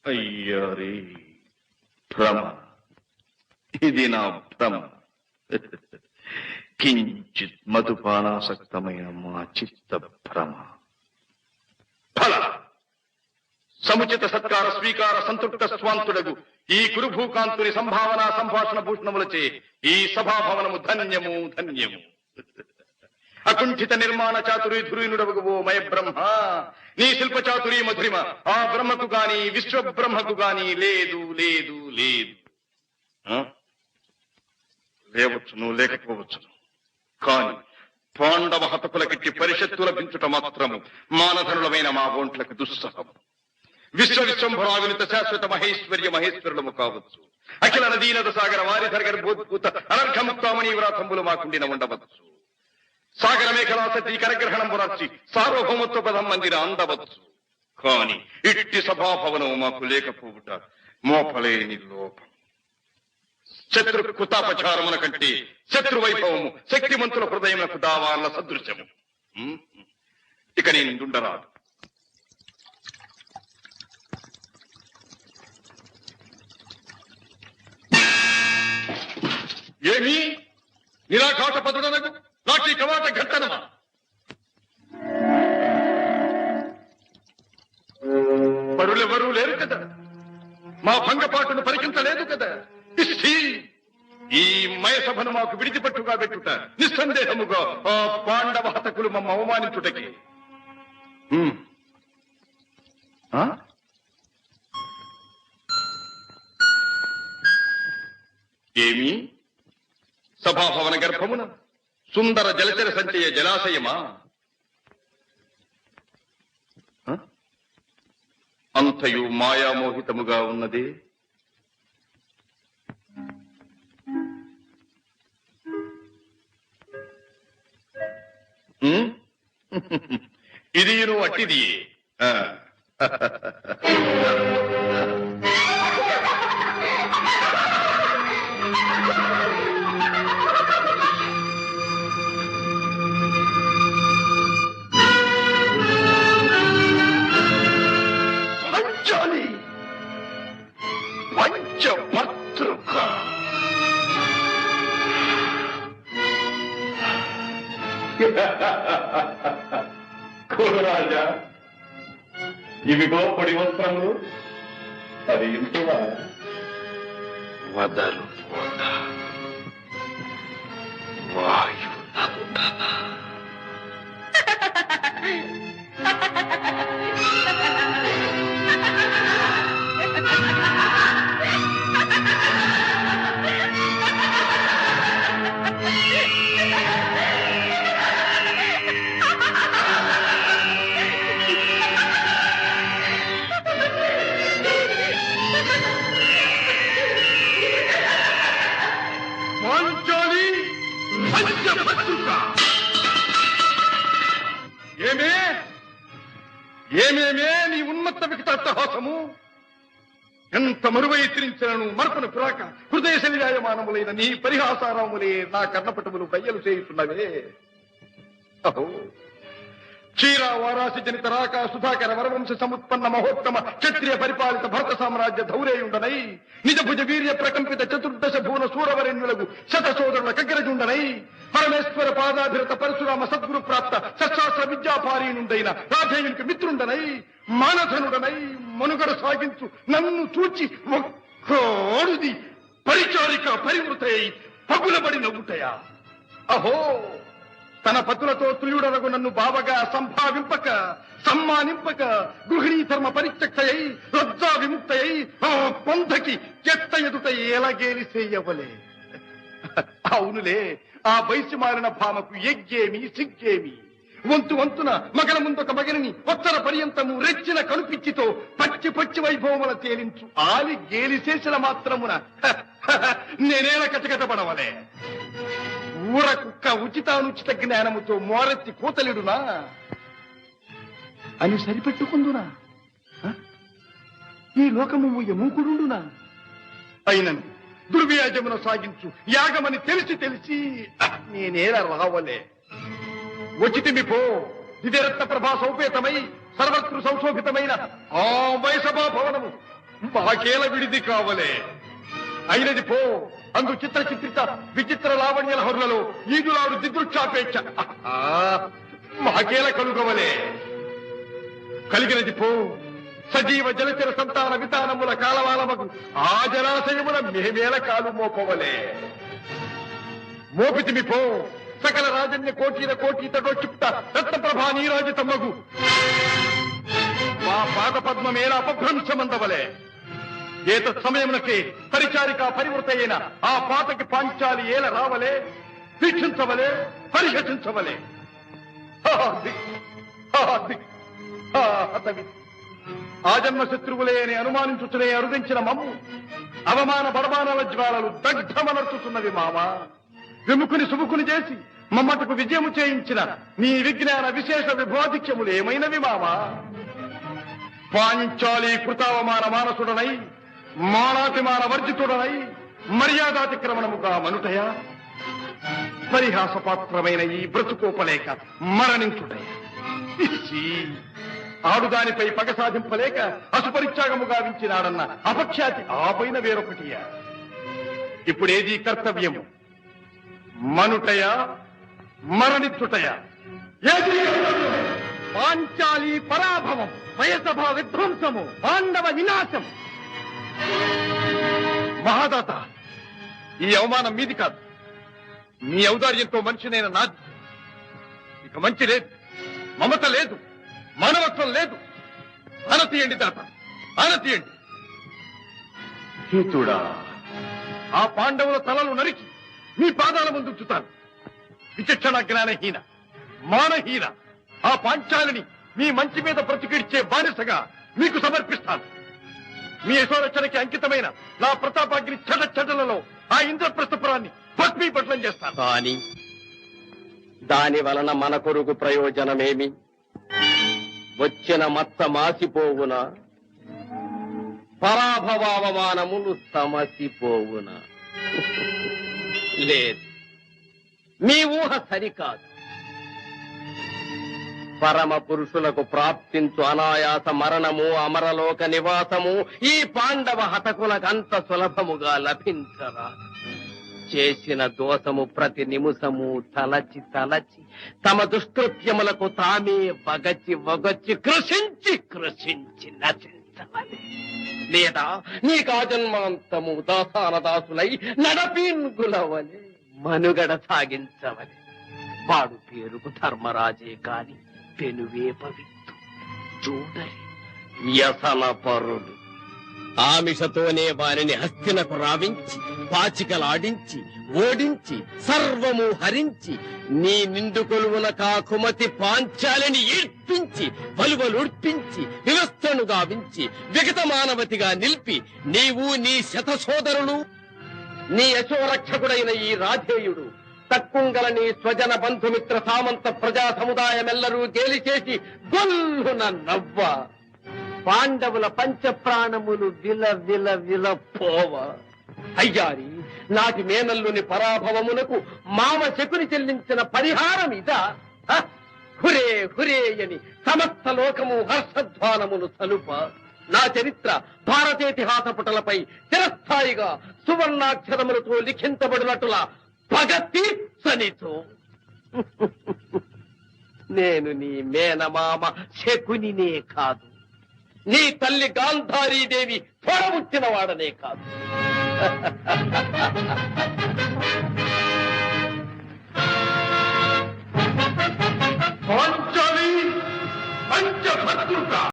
అయ్యారే భ్రమ, ఇది నా భ్రమ. కించిత్ మధుపానాసక్తమైన మా చిత్త భ్రమ. ఫల సముచిత సత్కార స్వీకార సంతృప్త స్వాంతుడగు ఈ కురుభూకాంతుని సంభావన సంభాషణ భూషణములచే ఈ సభాభవనము ధన్యము ధన్యము. అకుంఠిత నిర్మాణ చాతురీ ధురీనుడవగు ఓ మయ బ్రహ్మ, నీ శిల్ప చాతురీ మధురిమ ఆ బ్రహ్మకు గాని విశ్వబ్రహ్మకు గాని లేదు లేదు లేదు. లేవచ్చును లేకపోవచ్చును, కాని పాండవ హతకులకిట్టి పరిషత్తు లభించుట మాత్రము మానధనులమైన మా ఒంట్లకు దుస్సహము. విశ్వవిశ్వంభరావినిత శాశ్వత మహేశ్వర్య మహేశ్వరులము కావచ్చు. అఖిల నదీనద సాగర వారిధర గర్భోద్భూత అనర్ఘముక్తామణి వ్రాతంబులు మాకుండిన ఉండవచ్చు. సాగర మేఖలాసతి కరగ్రహణం పునర్చి సార్వభౌమత్వ పదం మందిర అందవచ్చు. కాని ఇట్టి సభాభవనం మాకు లేకపోవుట మోపలేని లోపం. శత్రు కృతాపచారమున కంటే శత్రువైభవము శక్తిమంతుల హృదయములకు దావార్ల సదృశ్యము. ఇక నేనుండరాదు. ఏమి నిరాఘాట పదుడనకు నాటి కవాట ఘట్టనమా? పరులెవరూ లేరు కదా, మా భంగపాటును పరికించలేదు కదా. ఈ మయసభను మాకు విడిచిపట్టుగా పెట్టుట నిస్సందేహముగా ఆ పాండవ హతకులు మమ్మ అవమానించుటకి. ఏమి సభాభవన గర్భమున సుందర జలచర సంచయ జలాశయమా? అంతయు మాయామోహితముగా ఉన్నది. ఇది నువ్వు అట్టిది. రాజా, ఇవిగో పొడి వస్త్రములు, అది ఇంటువా? వదలు వాయు నందన. ఏమేమే నీ ఉన్మత్త వికటాట్టహాసము! ఎంత మరువైత్రించను మరపున పురాక హృదయ శరీరాయమానములైన నీ పరిహాసారాములే నా కర్ణపటములు బయ్యలు చేయుతున్నవే. అహో, క్షీర వారాసి జనిత రాక సుధాకర వరవంశ సముత్పన్న మహోత్తమ క్షత్రియ పరిపాలిత భరత సామ్రాజ్య ధౌరేయుండనై నిజ భుజ వీర్య ప్రకంపిత చతుర్దశ భువన సూరవరేణ్యులకు శత సోదరుల కగ్గరజుండనై పరమేశ్వర పాదాభిరత పరశురామ సద్గురు ప్రాప్త సశాస్త్ర విద్యాపారీనుండైన రాధేయునికి మిత్రుండనై మానధనుడనై మనుగడ సాగించు నన్ను చూచి ఒక్కోడుది పరిచారిక పరివృతై పగులబడి నవ్వుటయా? అహో, తన పతులతో తుల్యుడనగు నన్ను బావగా సంభావింపక సమ్మానింపక గృహిణీ ధర్మ పరిత్యక్తయై లజ్జా విముక్తయై ఆ పొందకి చెత్త ఎదుట ఎలాగేలి చేయవలే. అవునులే, ఆ వయసు మారిన భామకు ఎగ్గేమి సిగ్గేమి. వంతు వంతున మగల ముందొక మగనిని ఒత్తర పర్యంతము రెచ్చిన కనుపిచ్చితో పచ్చి పచ్చి వైభవముల తేలించు ఆలి గేలిసేసిన మాత్రమున నేనేల కటకటపడవలే. ఊర కుక్క ఉచితానుచిత జ్ఞానముతో మోరెత్తి కూతలిడునా అని సరిపెట్టుకుందునా? ఈ లోకము మూకుడుండునా? అయినను దుర్వ్యాజమున సాగించు యాగమని తెలిసి తెలిసి నేనేలా రావలే. వచ్చితిమి పో, దివ్యరత్న ప్రభా సౌపేతమై సర్వత్రు సంశోభితమైన ఆ వైసభా భవనము మాకేల విడిది కావలే. అయినది పో, అందు చిత్ర చిత్రిత విచిత్ర లావణ్య లహరులలో ఈదులాడు దిదృక్షాపేక్ష మాకేల కలుగవలే. కలిగినది పో, సజీవ జలచర సంతాన వితానముల కాలవాలమగు ఆ జలాశయముల మేమేల కాలు మోపవలే. మోపితిమి పో, సకల రాజన్య కోటీర కోటీతడోక్షిప్త రత్నప్రభా నీరాజితమ్మగు మా పాద పద్మమేల అపభ్రంశమందవలే. ఏత సమయమునకే పరిచారిక పరివృత అయిన ఆ పాతకి పాంచాలి ఏల రావలే, వీక్షించవలే, పరిహసించవలే. ఆజన్మ శత్రువులే అని అనుమానించుచునే అరుదించిన మమ్ము అవమాన బడమానాల జ్వాలలు దగ్ధమనర్చుతున్నవి మామా. విముఖుని సుముఖుని చేసి మమ్మటకు విజయము చేయించిన నీ విజ్ఞాన విశేష విభాధిక్యములు ఏమైనవి మామా. పాంచాలి కృతావమాన మానసుడనై మానాతిమాన వర్జితుడనై మర్యాదాతిక్రమణముగా మనుటయా, పరిహాసపాత్రమైన ఈ బ్రతుకోపలేక మరణించుటయా. ఆడుదానిపై పగ సాధింపలేక అసుపరిత్యాగము గావించినాడన్న అపఖ్యాతి ఆ పైన వేరొకటియా. ఇప్పుడేది కర్తవ్యము, మనుటయా మరణించుటయా? ఏది కర్తవ్యము? పాంచాలి పరాభవం, వయసభ విధ్వంసము, పాండవ వినాశం. మహాదాత, ఈ అవమానం మీది కాదు, మీ ఔదార్యంతో మనిషినైన నాది. ఇక మంచి లేదు, మమత లేదు, మానవత్వం లేదు. అనతీయండి దాత, అనతీయండి. హీతుడా, ఆ పాండవుల తలలు నరికి మీ పాదాల ముందు ఉంచుతాను. విచక్షణ జ్ఞానహీన మానహీన ఆ పాంచాలిని మీ మంచి మీద బ్రతికిడ్చే బానిసగా మీకు సమర్పిస్తాను. మీ యశోరక్షణకి అంకితమైన నా ప్రతాపాగ్ని చెడలలో ఆ ఇంద్రప్రస్థపురాన్ని భస్మీపట్లం చేస్తాను. కానీ దాని వలన మన కొరకు ప్రయోజనమేమి? వచ్చిన మత్త మాసిపోవునా, పరాభవావమానములు సమసిపోవునా? లేదు, మీ ఊహ సరికాదు. పరమ పురుషులకు ప్రాప్తించు అనాయాస మరణము, అమరలోక నివాసము ఈ పాండవ హతకులకంత సులభముగా లభించరా. చేసిన దోషము ప్రతి నిమిషము తలచి తలచి తమ దుష్కృత్యములకు తామే వగచి కృషించి నశించవలే. లేదా నీకు ఆజన్మాంతము దాసాన దాసులై నడపీన్గులవలే మనుగడ సాగించవలే. వాడు పేరుకు ధర్మరాజే కాని పెనువేపవిత్తు చూడరి వ్యసన పరుడు. ఆమిషతోనే వారిని హస్తినకు రావించి పాచికలాడించి ఓడించి సర్వము హరించి నీ నిండు కొలువున కాకుమతి పాంచాలిని ఈడ్పించి వలువలుడ్పించి వివస్థను గావించి విగత మానవతిగా నిలిపి నీవు నీ శత సోదరులు నీ యశోరక్షకుడైన ఈ రాధేయుడు తక్కుంగల నీ స్వజన బంధుమిత్ర సామంత ప్రజా సముదాయమెల్లరూ గేలి చేసి గొల్లున నవ్వ పాండవుల పంచప్రాణములు విల విల విల పోవ. అయ్యారి నాటి మేనల్లుని పరాభవమునకు మామ శకుని చెల్లించిన పరిహారం ఇదా? హురే హురే అని సమస్త లోకము హర్షధ్వానములు సలుప. నా చరిత్ర భారతేతిహాస పుటలపై చిరస్థాయిగా సువర్ణాక్షరములతో లిఖించబడినట్టులా పగ తీర్చనితో నేను నీ మేనమామ శకునినే కాదు, నీ తల్లి గాంధారీదేవి పొడముచ్చిన వాడనే కాదు.